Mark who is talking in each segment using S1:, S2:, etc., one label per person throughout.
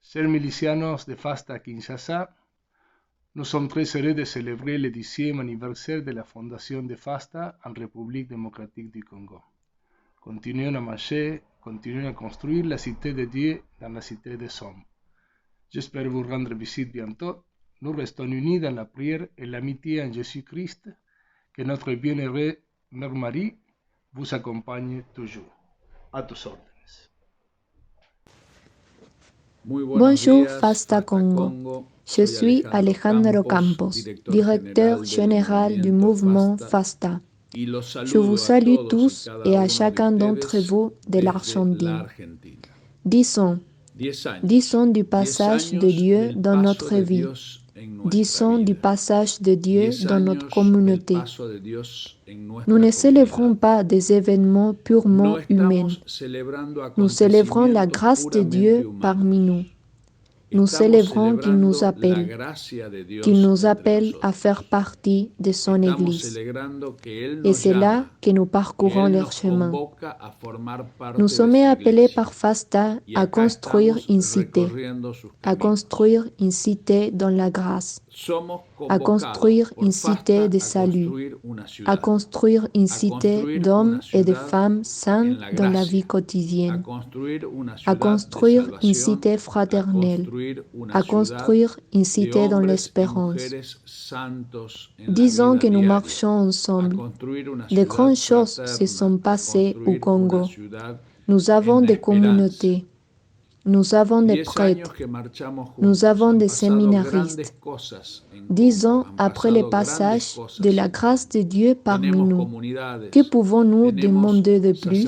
S1: Chers milicianos de FASTA Kinshasa, nous sommes très heureux de célébrer le 10e anniversaire de la fondation de FASTA en République démocratique du Congo. Continuons à marcher, continuons à construire la cité de Dieu dans la cité des hommes. J'espère vous rendre visite bientôt. Nous restons unis dans la prière et l'amitié en Jésus-Christ. Que notre bien-aimée Mère Marie vous accompagne toujours. À tous ordres.
S2: Bonjour FASTA Congo. Je suis Alejandro Campos, directeur général du mouvement FASTA. Je vous salue tous et à chacun d'entre vous de l'Argentine. 10 ans. 10 ans du passage de Dieu dans notre vie. 10 ans du passage de Dieu dans notre communauté. Nous ne célébrons pas des événements purement humains. Nous célébrons la grâce de Dieu parmi nous. Nous célébrons qu'il nous appelle à faire partie de son Église. Et c'est là que nous parcourons leur chemin. Nous sommes appelés par FASTA à construire une cité dans la grâce, à construire une cité de salut, à construire une cité d'hommes et de femmes saints dans la vie quotidienne, à construire une cité fraternelle, à construire une cité dans l'espérance. 10 ans que nous marchons ensemble. De grandes choses se sont passées au Congo. Nous avons des communautés. Nous avons des prêtres, nous avons des séminaristes. 10 ans après le passage de la grâce de Dieu parmi nous, que pouvons-nous demander de plus?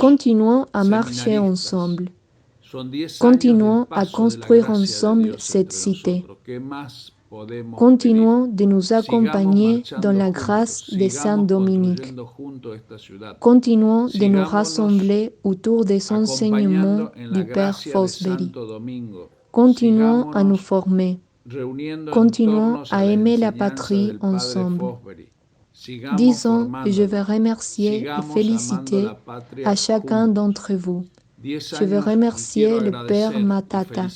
S2: Continuons à marcher ensemble. Continuons à construire ensemble cette cité. Continuons de nous accompagner dans la grâce de Saint Dominique. Continuons de nous rassembler autour des enseignements du Père Fosbery. Continuons à nous former. Continuons à aimer la patrie ensemble. 10 ans et je veux remercier et féliciter à chacun d'entre vous. Je veux remercier le Père Matata.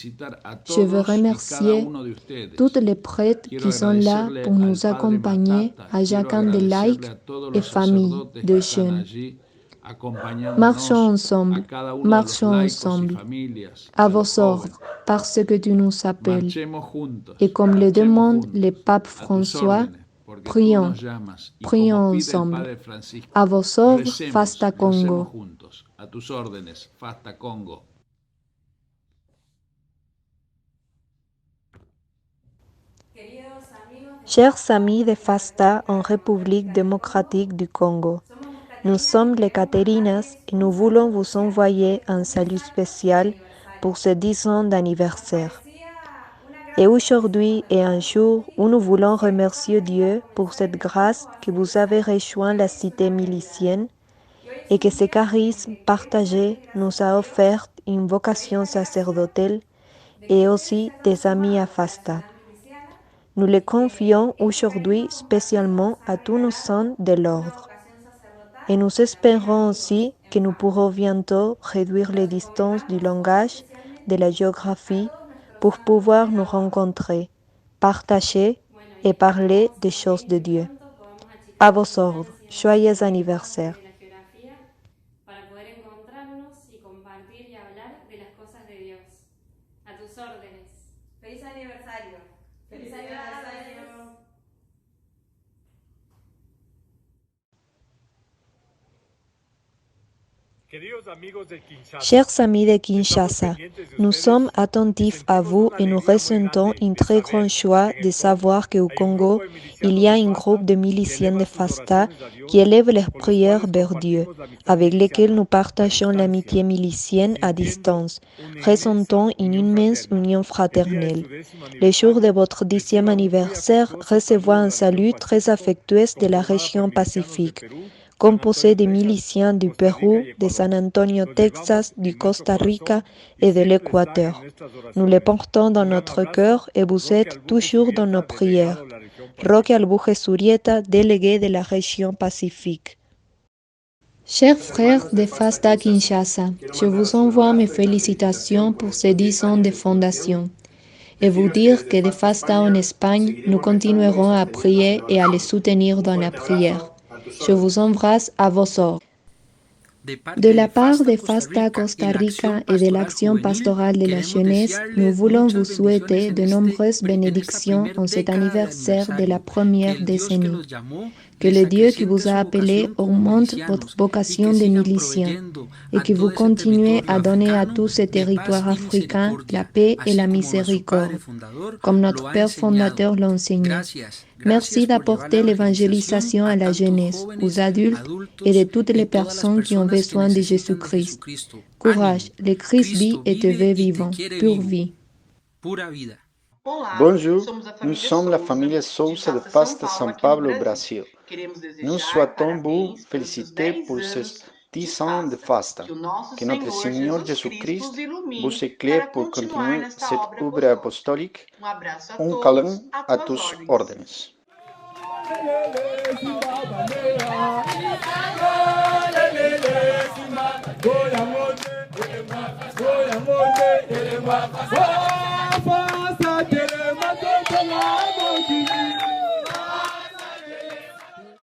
S2: Je veux remercier tous les prêtres qui sont là pour nous accompagner à chacun des laïcs et familles de jeunes. Marchons ensemble, à vos ordres, parce que tu nous appelles. Et comme le demande le pape François, prions ensemble. À vos ordres, FASTA Congo.
S3: A tus órdenes, FASTA Congo.
S2: Chers amis de FASTA en République démocratique du Congo, nous sommes les Catherinas et nous voulons vous envoyer un salut spécial pour ces 10 ans d'anniversaire. Et aujourd'hui est un jour où nous voulons remercier Dieu pour cette grâce que vous avez rejoint la cité milicienne et que ce charisme partagé nous a offert une vocation sacerdotale et aussi des amis à FASTA. Nous les confions aujourd'hui spécialement à tous nos saints de l'ordre. Et nous espérons aussi que nous pourrons bientôt réduire les distances du langage, de la géographie, pour pouvoir nous rencontrer, partager et parler des choses de Dieu. À vos ordres, joyeux anniversaire.
S4: Feliz aniversario. Feliz aniversario.
S2: Chers amis de Kinshasa, nous sommes attentifs à vous et nous ressentons une très grande joie de savoir qu'au Congo, il y a un groupe de miliciens de FASTA qui élèvent leurs prières vers Dieu, avec lesquels nous partageons l'amitié milicienne à distance, ressentant une immense union fraternelle. Le jour de votre 10e anniversaire, recevez un salut très affectueux de la région Pacifique. composé de miliciens du Pérou, de San Antonio, Texas, du Costa Rica et de l'Équateur. Nous les portons dans notre cœur et vous êtes toujours dans nos prières. Roque Albuje Zurieta, délégué de la région Pacifique. Chers frères de FASTA Kinshasa, je vous envoie mes félicitations pour ces 10 ans de fondation et vous dire que de FASTA en Espagne, nous continuerons à prier et à les soutenir dans la prière. Je vous embrasse à vos ordres. De la part de FASTA Costa Rica et de l'Action pastorale de la jeunesse, nous voulons vous souhaiter de nombreuses bénédictions en cet anniversaire de la première décennie. Que le Dieu qui vous a appelé augmente votre vocation de milicien et que vous continuez à donner à tous ces territoires africains la paix et la miséricorde, comme notre Père fondateur l'a enseigné. Merci d'apporter l'évangélisation à la jeunesse, aux adultes et de toutes les personnes qui ont besoin de Jésus-Christ. Courage, le Christ vit et te veut vivant, pure vie.
S5: Bonjour, nous sommes la famille Sousa de FASTA São Paulo au Brésil. Nous souhaitons vous féliciter pour ces 10 ans de FASTA. Que notre Seigneur Jésus-Christ vous éclaire pour continuer cette œuvre apostolique. Un câlin à tous ordres.
S6: Goya monde,